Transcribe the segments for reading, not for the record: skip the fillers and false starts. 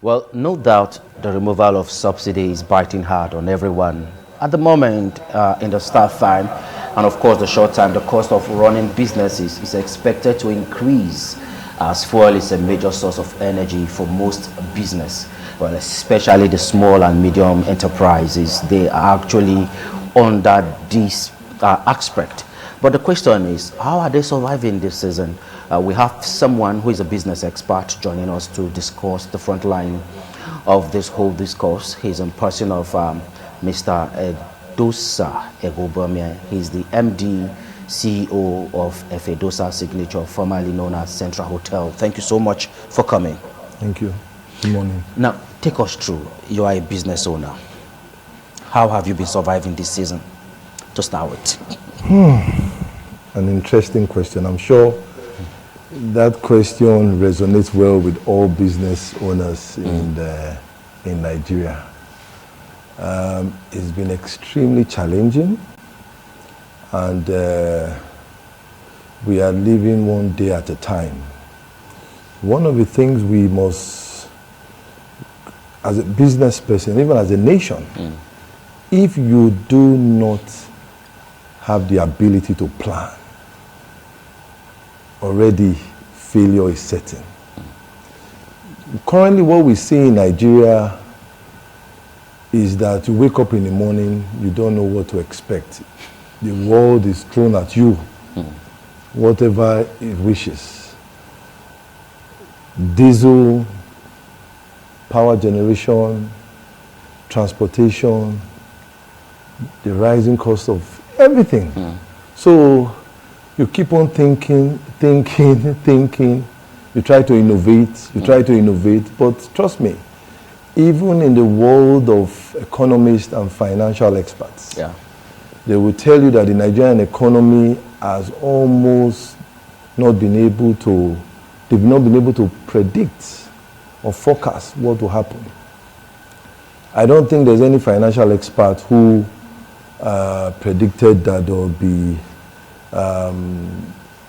Well, no doubt the removal of subsidy is biting hard on everyone. At the moment, in the staff time, and of course the short time, the cost of running businesses is expected to increase as fuel is a major source of energy for most business. Well, especially the small and medium enterprises, they are actually under this aspect. But the question is, how are they surviving this season? We have someone who is a business expert joining us to discuss the front line of this whole discourse. He's in person of Mr. Edosa Egobamia. He's the MD, CEO of Edosa Signature, formerly known as Central Hotel. Thank you so much for coming. Thank you. Good morning. Now, take us through. You are a business owner. How have you been surviving this season? To start with. An interesting question. I'm sure that question resonates well with all business owners in Nigeria. It's been extremely challenging, and we are living one day at a time. One of the things we must, as a business person, even as a nation, if you do not have the ability to plan, already failure is certain. Currently, what we see in Nigeria is that you wake up in the morning, you don't know what to expect. The world is thrown at you, whatever it wishes. Diesel, power generation, transportation, the rising cost of everything. So you keep on thinking. You try to innovate, but trust me, even in the world of economists and financial experts, they will tell you that the Nigerian economy has almost not been able to, they've not been able to predict or forecast what will happen. I don't think there's any financial expert who predicted that there will be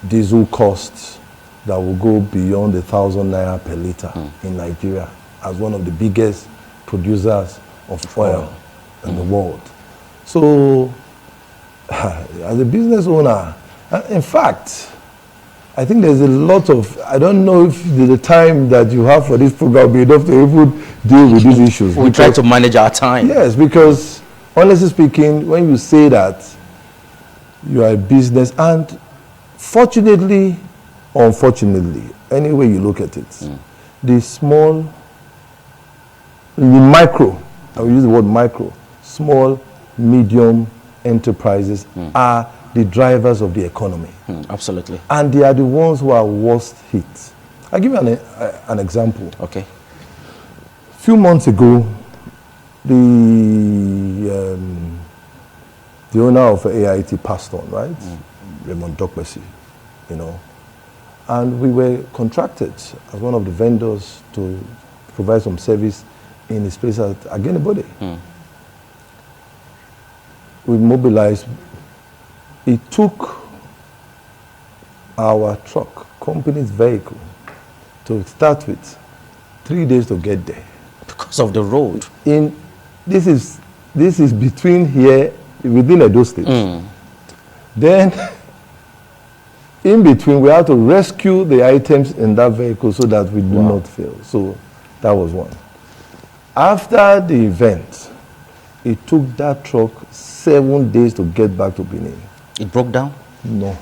diesel costs that will go beyond 1,000 naira per liter in Nigeria as one of the biggest producers of oil in the world. So, as a business owner, in fact, I think there's a lot of, I don't know if the time that you have for this program will be enough to even deal with these issues. We try to manage our time. Yes, because honestly speaking, when you say that you are a business, and fortunately, or unfortunately, any way you look at it, the small, the micro, I will use the word micro, small, medium enterprises are the drivers of the economy. Absolutely. And they are the ones who are worst hit. I'll give you an example. Okay. A few months ago, the owner of AIT passed on, right? Raymond Dokpesi, you know. And we were contracted as one of the vendors to provide some service in his place at Agenibode. We mobilized. It took our truck, company's vehicle, to start with 3 days to get there. Because of the road. This is between here, within Edo State. Then, in between, we had to rescue the items in that vehicle so that we do not fail. So that was one. After the event, it took that truck 7 days to get back to Benin. It broke down? No.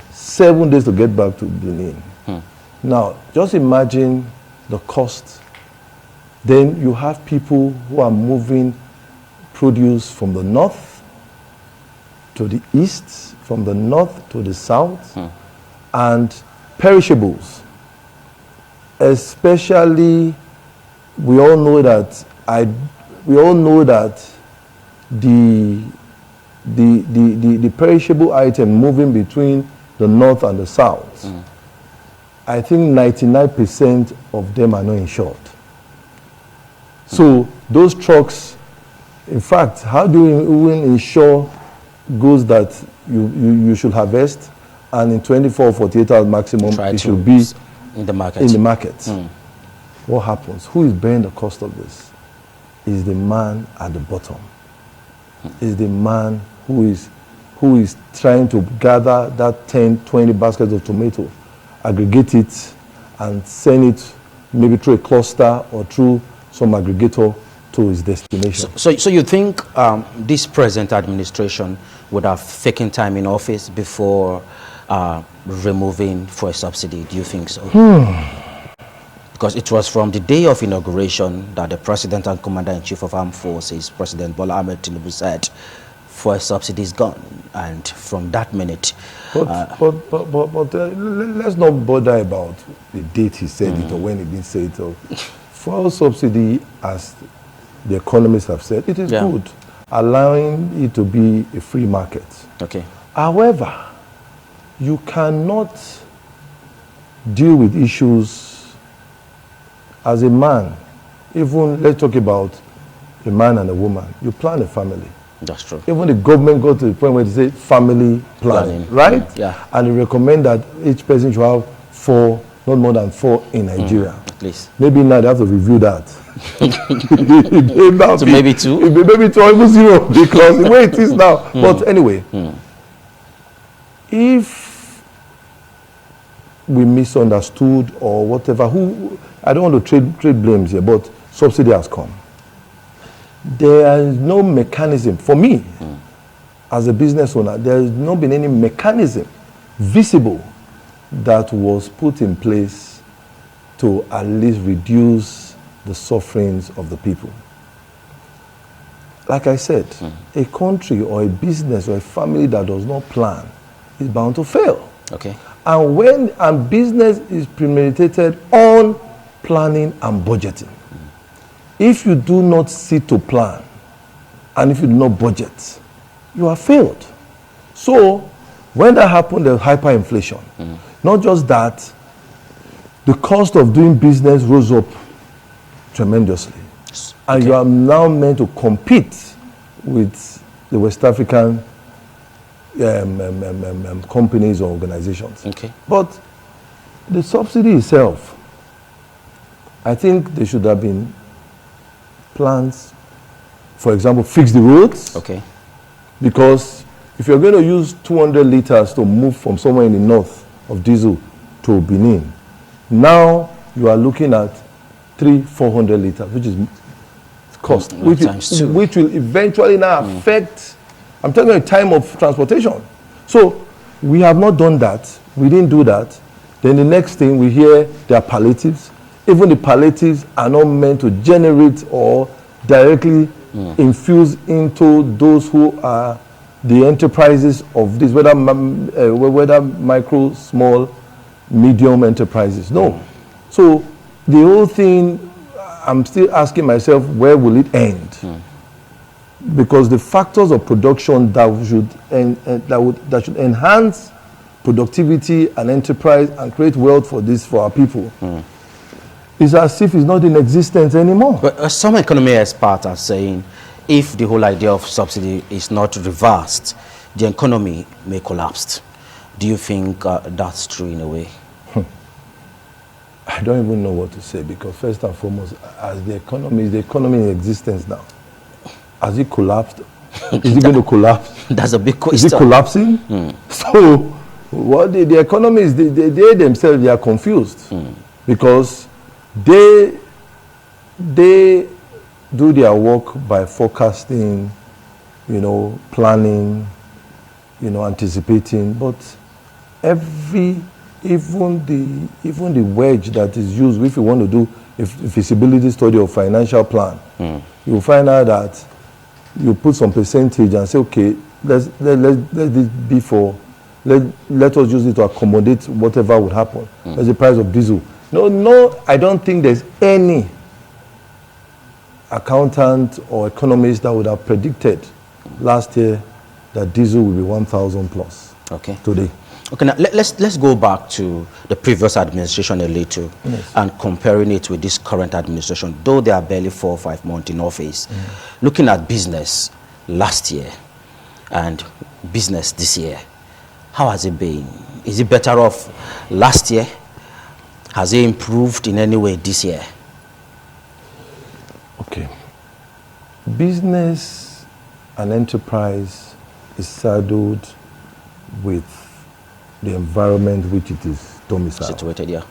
7 days to get back to Benin. Now, just imagine the cost. Then you have people who are moving produce from the north to the east, from the north to the south, and perishables. Especially, we all know that the perishable item moving between the north and the south, I think 99% of them are not insured. So those trucks, in fact, how do you even insure goods that you should harvest, and in 24 or 48 hours maximum it should be in the market? what happens? Who is bearing the cost of this? Is the man at the bottom. Is the man who is trying to gather that 10, 20 baskets of tomato, aggregate it, and send it maybe through a cluster or through some aggregator to his destination. So you think this present administration would have taken time in office before removing fuel subsidy? Do you think so? Because it was from the day of inauguration that the President and Commander-in-Chief of Armed Forces, President Bola Ahmed Tinubu, said fuel subsidy is gone. And from that minute... But let's not bother about the date he said it or when he didn't say it. Fuel subsidy, as the economists have said, it is good, allowing it to be a free market. Okay. However, you cannot deal with issues as a man. Even, let's talk about a man and a woman. You plan a family. That's true. Even the government got to the point where they say family planning. Right? Yeah. And they recommend that each person should have 4, not more than 4 in Nigeria. At least. Maybe now they have to review that. So maybe 2? Maybe 2 or even 0, because the way it is now. But anyway, if we misunderstood or whatever, I don't want to trade blames here, but subsidy has come. There is no mechanism, for me, as a business owner, there has not been any mechanism visible that was put in place to at least reduce the sufferings of the people. Like I said, a country or a business or a family that does not plan is bound to fail. Okay. And when a business is premeditated on planning and budgeting, if you do not sit to plan and if you do not budget, you have failed. So when that happened, there's hyperinflation. Not just that, the cost of doing business rose up tremendously. And you are now meant to compete with the West African companies or organizations. Okay. But the subsidy itself, I think there should have been plans, for example, fix the roads. Okay. Because if you're going to use 200 liters to move from somewhere in the north of diesel to Benin, now you are looking at 300-400 liters, which is cost, which will eventually now affect, I'm talking about time of transportation. So we have not done that. We didn't do that. Then the next thing we hear, there are palliatives. Even the palliatives are not meant to generate or directly infuse into those who are the enterprises of this, whether micro, small, medium enterprises. No. So the whole thing, I'm still asking myself, where will it end? Because the factors of production that should enhance productivity and enterprise and create wealth for our people, it's as if it's not in existence anymore. But some economy experts are saying if the whole idea of subsidy is not reversed, the economy may collapse. Do you think that's true in a way? I don't even know what to say, because first and foremost, as the economy in existence now, has it collapsed? Is it going to collapse? That's a big question. Is it collapsing? So what the economists, they themselves, they are confused because they do their work by forecasting, planning, anticipating, but even the wedge that is used, if you want to do a feasibility study or financial plan, you'll find out that you put some percentage and say, okay, let this be for, let us use it to accommodate whatever would happen. That's the price of diesel. No, I don't think there's any accountant or economist that would have predicted last year that diesel will be 1,000 plus today. Okay, now let's go back to the previous administration a little and comparing it with this current administration, though they are barely 4 or 5 months in office. Looking at business last year and business this year, how has it been? Is it better off last year? Has it improved in any way this year? business and enterprise is saddled with the environment which it is domiciled. Situated, yeah.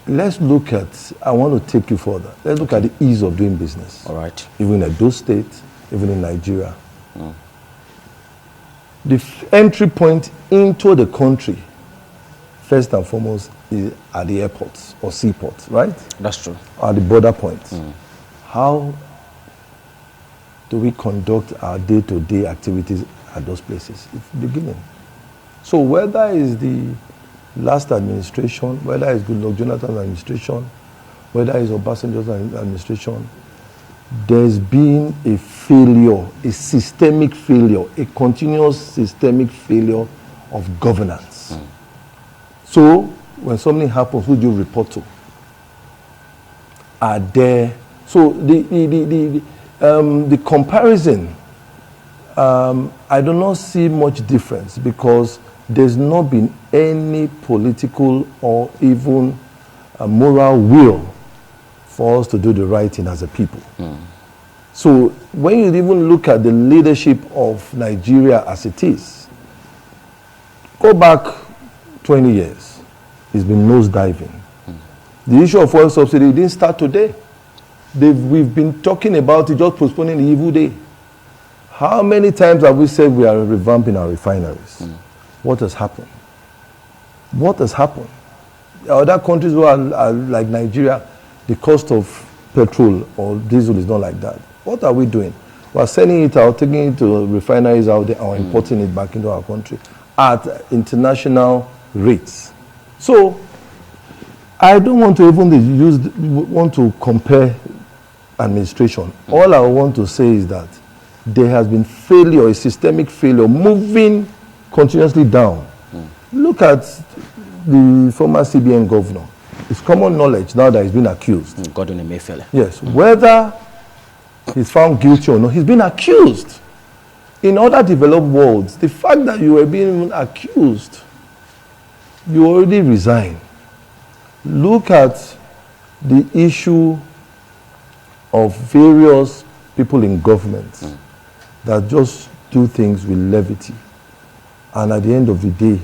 Let's look at, I want to take you further. Let's look at the ease of doing business. All right. Even in those states, even in Nigeria. The entry point into the country, first and foremost, is at the airports or seaports, right? That's true. At the border points. How do we conduct our day-to-day activities at those places? It's the beginning. So whether it's the last administration, whether it's Goodluck Jonathan's administration, whether it's Obasanjo's administration, there's been a failure, a systemic failure, a continuous systemic failure of governance. So when something happens, who do you report to? Are there? So the comparison, I do not see much difference because there's not been any political or even a moral will for us to do the right thing as a people. So when you even look at the leadership of Nigeria as it is, go back 20 years, it's been nosediving. The issue of oil subsidy didn't start today. We've been talking about it, just postponing the evil day. How many times have we said we are revamping our refineries? What has happened? What has happened? Other countries who are like Nigeria, the cost of petrol or diesel is not like that. What are we doing? We are sending it out, taking it to refineries out there, or importing it back into our country at international rates. So I don't want to even want to compare administration. All I want to say is that there has been failure, a systemic failure, moving continuously down. Look at the former CBN governor. It's common knowledge now that he's been accused. Gordon Emefiele. Yes, whether he's found guilty or not, he's been accused. In other developed worlds, the fact that you were being accused, you already resigned. Look at the issue of various people in government that just do things with levity. And at the end of the day,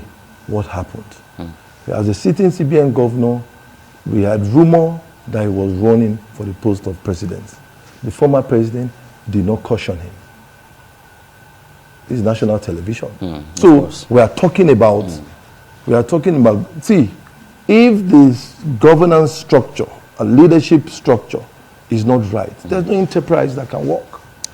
what happened? As a sitting CBN governor, we had rumor that he was running for the post of president. The former president did not caution him. This is national television. So we are talking about, see, if this governance structure, a leadership structure is not right, there's no enterprise that can work.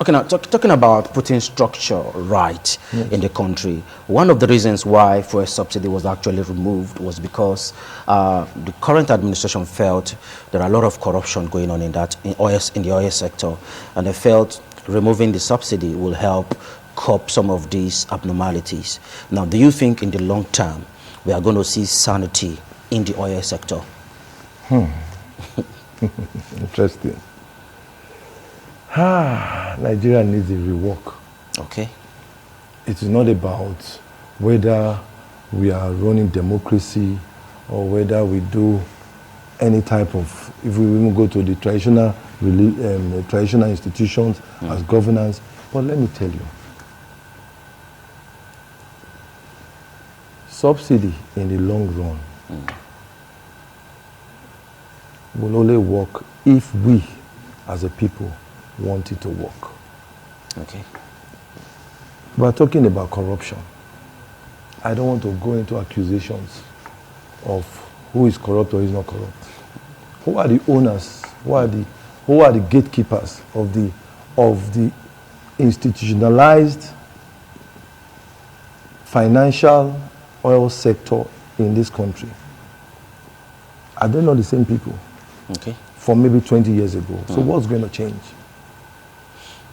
Okay, now talking about putting structure right in the country, one of the reasons why fuel subsidy was actually removed was because the current administration felt there are a lot of corruption going on in the oil sector, and they felt removing the subsidy will help curb some of these abnormalities. Now, do you think in the long term we are going to see sanity in the oil sector? Interesting. Nigeria needs a rework. Okay. It is not about whether we are running democracy or whether we do any type of, if we even go to the traditional institutions as governance. But let me tell you, subsidy in the long run will only work if we as a people want it to work. Okay. We're talking about corruption. I don't want to go into accusations of who is corrupt or is not corrupt. Who are the owners? Who are the gatekeepers of the institutionalized financial oil sector in this country? Are they not the same people? Okay. From maybe 20 years ago. So what's going to change?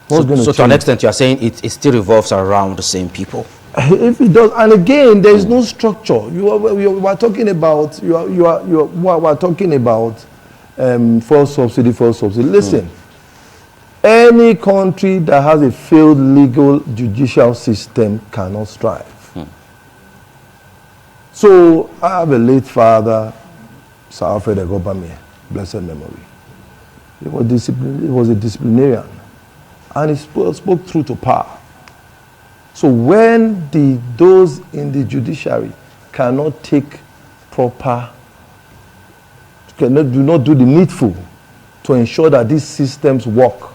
So to an extent, you are saying it still revolves around the same people. If it does, and again, there is no structure. You are talking about we're talking about fuel subsidy. Listen, any country that has a failed legal judicial system cannot strive. So I have a late father, Sir Alfred Egobame, blessed memory. He was a disciplinarian. And he spoke true to power. So when those in the judiciary cannot take proper, do not do the needful to ensure that these systems work,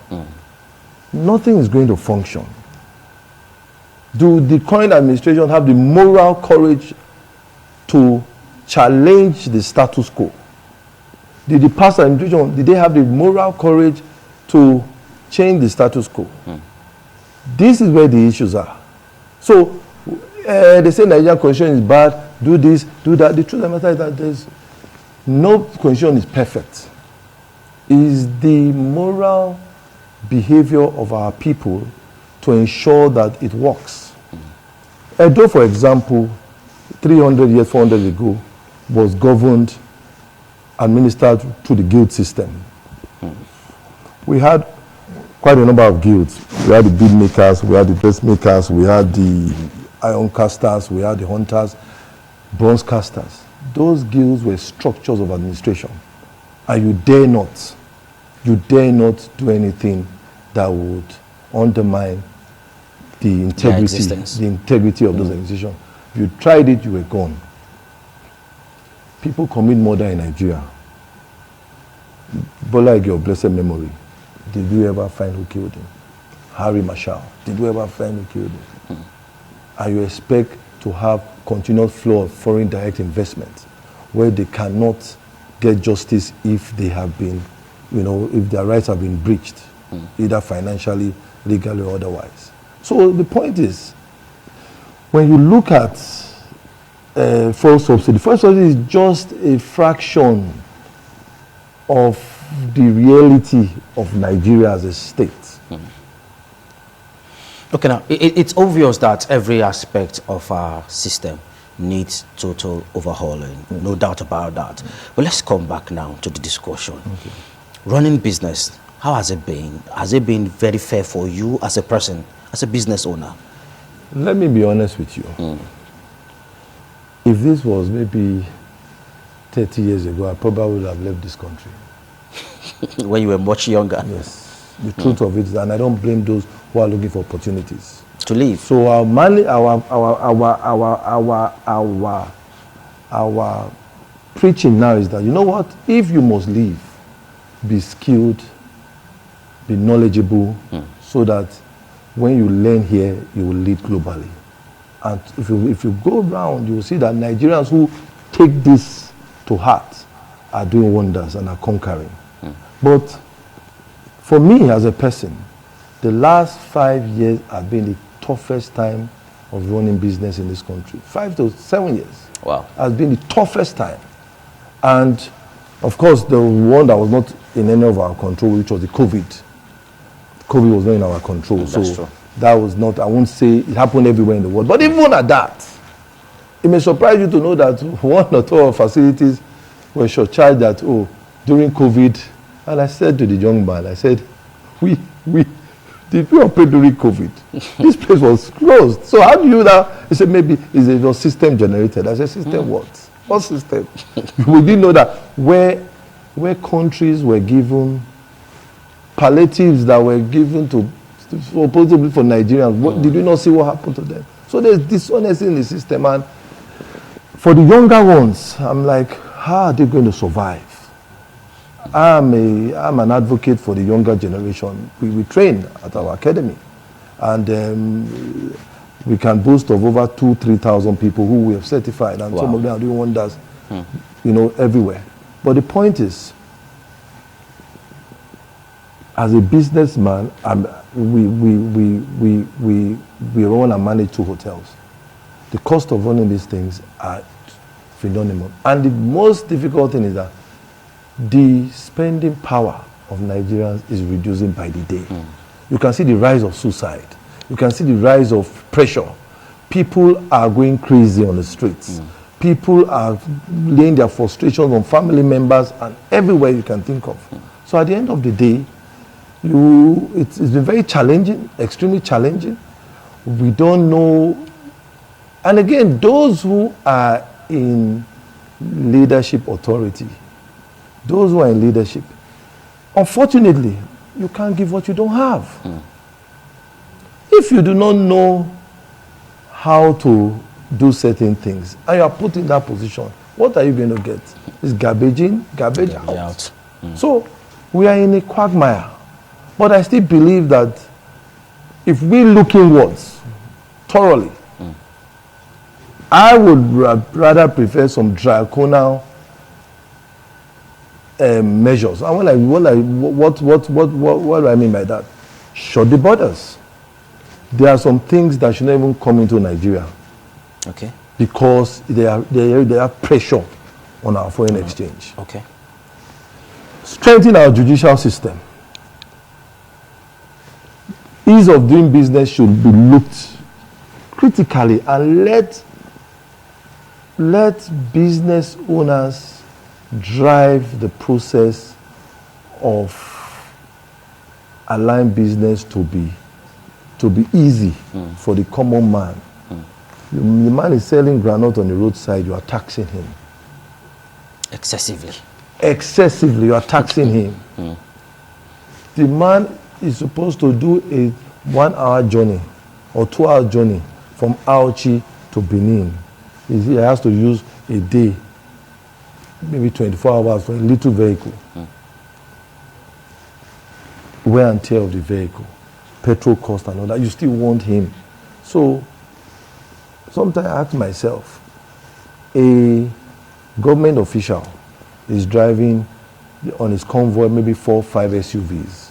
nothing is going to function. Do the current administration have the moral courage to challenge the status quo? Did the past administration, did they have the moral courage to change the status quo? This is where the issues are. So they say Nigerian constitution is bad, do this, do that. The truth of the matter is that there's no constitution is perfect. Is the moral behavior of our people to ensure that it works. Edo, for example, 300 years, 400 years ago, was governed, administered through the guild system. We had quite a number of guilds. We had the bead makers, we had the dress makers, we had the iron casters, we had the hunters, bronze casters. Those guilds were structures of administration. And you dare not do anything that would undermine the integrity of those organizations. If you tried it, you were gone. People commit murder in Nigeria. Bola Ige of blessed memory. Did you ever find who killed him? Harry Marshall. Did you ever find who killed him? And you expect to have continuous flow of foreign direct investment where they cannot get justice if they have been, if their rights have been breached, either financially, legally, or otherwise. So the point is, when you look at fuel subsidy is just a fraction of the reality of Nigeria as a state. Okay, now, it's obvious that every aspect of our system needs total overhauling, no doubt about that. But let's come back now to the discussion. Okay. Running business, how has it been? Has it been very fair for you as a person, as a business owner? Let me be honest with you. If this was maybe 30 years ago, I probably would have left this country. When you were much younger? Yes. The truth of it is, and I don't blame those who are looking for opportunities to leave. So our preaching now is that, you know what, if you must leave, be skilled, be knowledgeable, so that when you learn here, you will lead globally. And if you go around, you will see that Nigerians who take this to heart are doing wonders and are conquering. But for me as a person, the last 5 years have been the toughest time of running business in this country. 5 to 7 years. Wow. Has been the toughest time. And of course, the one that was not in any of our control, which was the COVID. COVID was not in our control. That's true. That was not, I won't say it happened everywhere in the world. But even at that, it may surprise you to know that one or two of our facilities were surcharged that, during COVID. And I said to the young man, I said, did we operate during COVID? This place was closed. So how do you that? He said, maybe it was system generated. I said, system what? What system? We didn't know that where countries were given palliatives that were given to supposedly for Nigerians, did you not see what happened to them? So there's dishonesty in the system. And for the younger ones, I'm like, how are they going to survive? I'm an advocate for the younger generation. We train at our academy, and we can boast of over 2,000-3,000 people who we have certified, and some of them are doing wonders, everywhere. But the point is, as a businessman, we run and manage 2 hotels. The cost of running these things are phenomenal, and the most difficult thing is that the spending power of Nigerians is reducing by the day. You can see the rise of suicide. You can see the rise of pressure. People are going crazy on the streets. People are laying their frustrations on family members and everywhere you can think of. So at the end of the day, it's been very challenging, extremely challenging. We don't know. And again, those who are in leadership authority, those who are in leadership, unfortunately, you can't give what you don't have. If you do not know how to do certain things and you are put in that position, what are you going to get? It's garbage in, garbage out. So we are in a quagmire. But I still believe that if we look inwards thoroughly, I would rather prefer some draconian measures. And what do I mean by that? Shut the borders. There are some things that should not even come into Nigeria. Okay. Because they have pressure on our foreign exchange. Okay. Strengthen our judicial system. Ease of doing business should be looked critically, and let business owners drive the process of allowing business to be easy for the common man. The man is selling groundnut on the roadside, you are taxing him. Excessively. Excessively, you are taxing him. The man is supposed to do a 1 hour journey or 2 hour journey from Auchi to Benin. He has to use a day, maybe 24 hours for a little vehicle. Wear and tear of the vehicle, petrol cost and all that. You still want him. So sometimes I ask myself, a government official is driving on his convoy maybe 4 or 5 SUVs.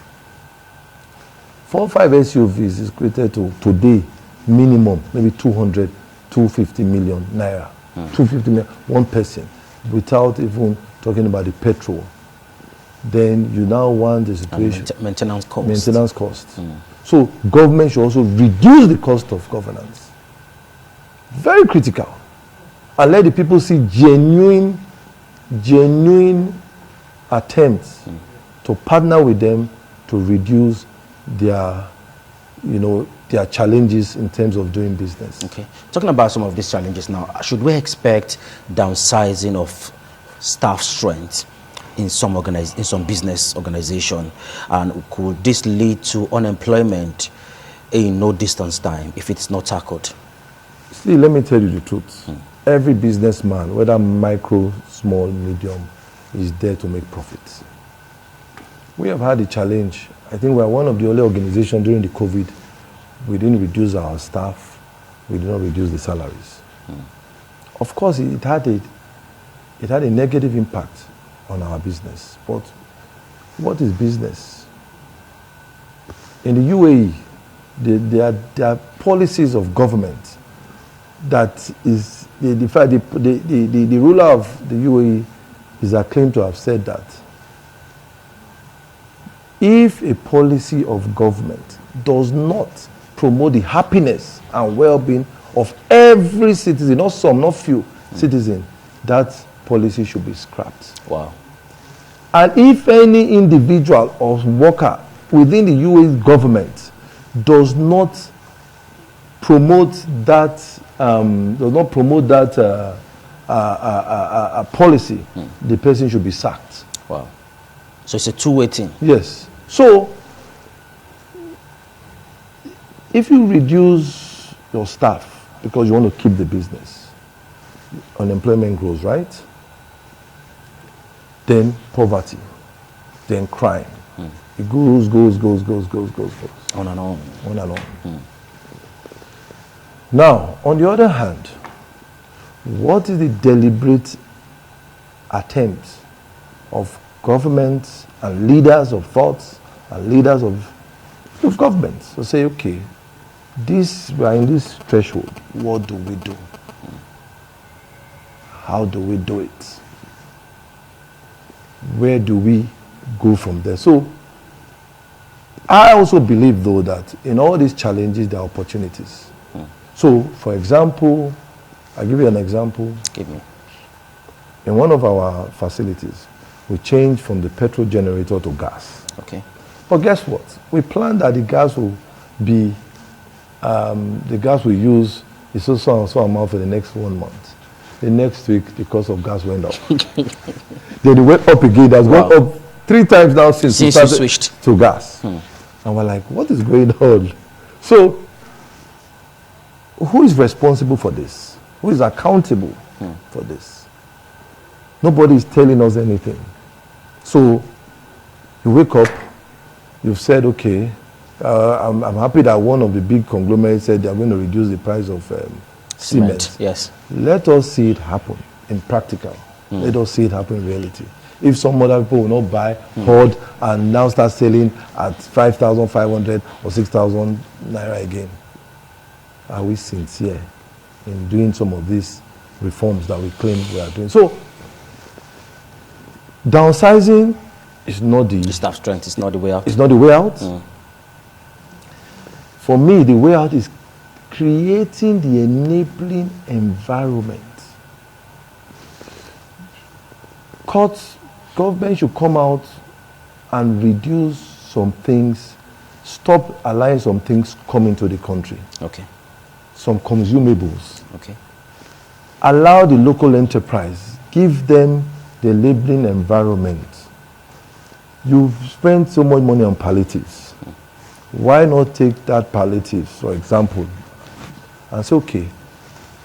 4 or 5 SUVs is created to today minimum maybe 200, 250 million naira. 250 million, one person, without even talking about the petrol. Then you now want the situation. Maintenance cost. Maintenance cost. So government should also reduce the cost of governance. Very critical. And let the people see genuine attempts to partner with them to reduce their challenges in terms of doing business. Okay. Talking about some of these challenges now, should we expect downsizing of staff strength in some business organization, and could this lead to unemployment in no distance time if it's not tackled? See, let me tell you the truth. Every businessman, whether micro, small, medium, is there to make profits. We have had a challenge. I think we are one of the only organizations during the COVID. We didn't reduce our staff. We did not reduce the salaries. Of course, it had a negative impact on our business. But what is business? In the UAE, there are policies of government that is, the ruler of the UAE is acclaimed to have said that if a policy of government does not promote the happiness and well-being of every citizen, not some, not few citizen, that policy should be scrapped. Wow. And if any individual or worker within the UAE government does not promote that, policy, the person should be sacked. Wow. So it's a two-way thing. Yes. So if you reduce your staff because you want to keep the business, unemployment grows, right? Then poverty, then crime. It goes. On and on. On and on. Now, on the other hand, what is the deliberate attempt of governments and leaders of thoughts and leaders of governments to say, okay, we are in this threshold, what do we do? How do we do it? Where do we go from there? So, I also believe, though, that in all these challenges, there are opportunities. So, for example, I'll give you an example. Give me. In one of our facilities, we changed from the petrol generator to gas. Okay. But guess what? We planned that the gas will be, the gas we use is so amount for the next 1 month. The next week, the cost of gas went up. Then it went up again. That's gone up 3 times now since you switched to gas. And we're like, what is going on? So, who is responsible for this? Who is accountable for this? Nobody is telling us anything. So, you wake up, you've said, okay, I'm happy that one of the big conglomerates said they're going to reduce the price of cement. Yes. Let us see it happen in practical. Let us see it happen in reality. If some other people will not buy, hoard, and now start selling at 5,500 or 6,000 naira again, are we sincere in doing some of these reforms that we claim we are doing? So, downsizing is not the staff strength. It's not the way out. It's not the way out. For me, the way out is creating the enabling environment. Government should come out and reduce some things, stop allowing some things come into the country. Okay. Some consumables. Okay. Allow the local enterprise, give them the labeling environment. You've spent so much money on palliatives. Why not take that palliatives, for example, and say, okay,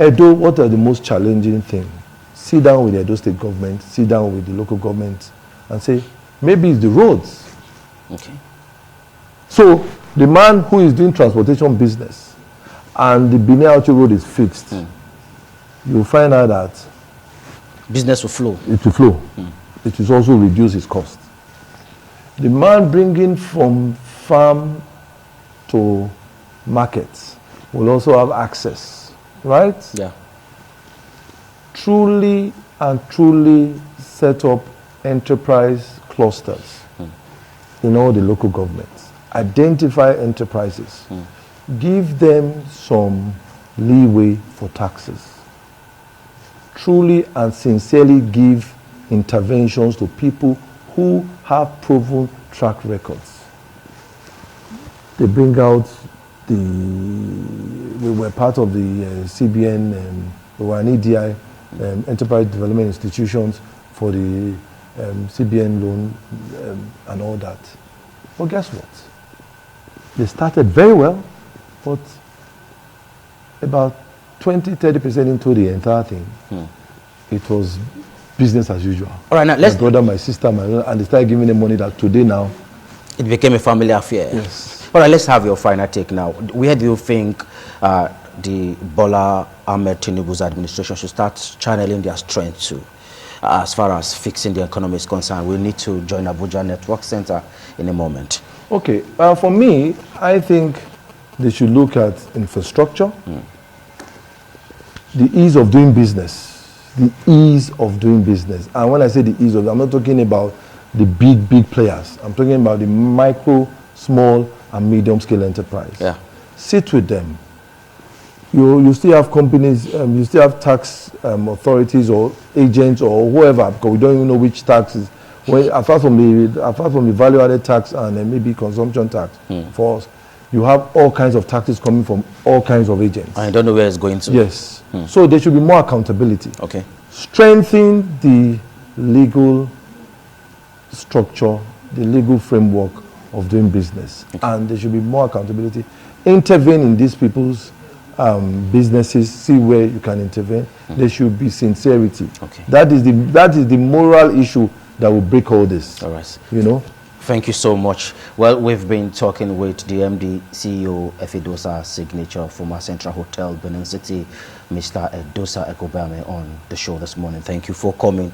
Edo, what are the most challenging things? Sit down with the Edo state government, sit down with the local government, and say, maybe it's the roads. Okay. So, the man who is doing transportation business and the Benin-Auchi road is fixed, you'll find out that business will flow. It will flow. It will also reduce its cost. The man bringing from farm to markets will also have access, right? Yeah. Truly and truly set up enterprise clusters in all the local governments. Identify enterprises. Give them some leeway for taxes. Truly and sincerely give interventions to people who have proven track records. They bring out we were part of the CBN, we were an EDI, Enterprise Development Institutions for the CBN loan and all that. But guess what? They started very well, but about 20-30% into the entire thing, it was business as usual. All right, now let's... My brother, my sister, and they started giving them money that today now... It became a family affair. Yes. All right, let's have your final take now. Where do you think the Bola Ahmed Tinubu's administration should start channeling their strength to? As far as fixing the economy is concerned, we need to join Abuja Network Center in a moment. Okay, for me, I think they should look at infrastructure, the ease of doing business. The ease of doing business. And when I say the ease of, I'm not talking about the big players. I'm talking about the micro, small, and medium scale enterprise. Yeah. Sit with them. You still have companies, you still have tax authorities or agents or whoever, because we don't even know which taxes. Well, apart from the value-added tax and maybe consumption tax for us, you have all kinds of taxes coming from all kinds of agents. I don't know where it's going to. Yes. So there should be more accountability. Okay. Strengthen the legal structure, the legal framework of doing business. Okay. And there should be more accountability. Intervene in these people's businesses, see where you can intervene. There should be sincerity. Okay. That is the moral issue that will break all this. All right. You know? Thank you so much. Well, we've been talking with the MD, CEO, Efidosa Signature, former Central Hotel, Benin City, Mr. Edosa Ekobame, on the show this morning. Thank you for coming.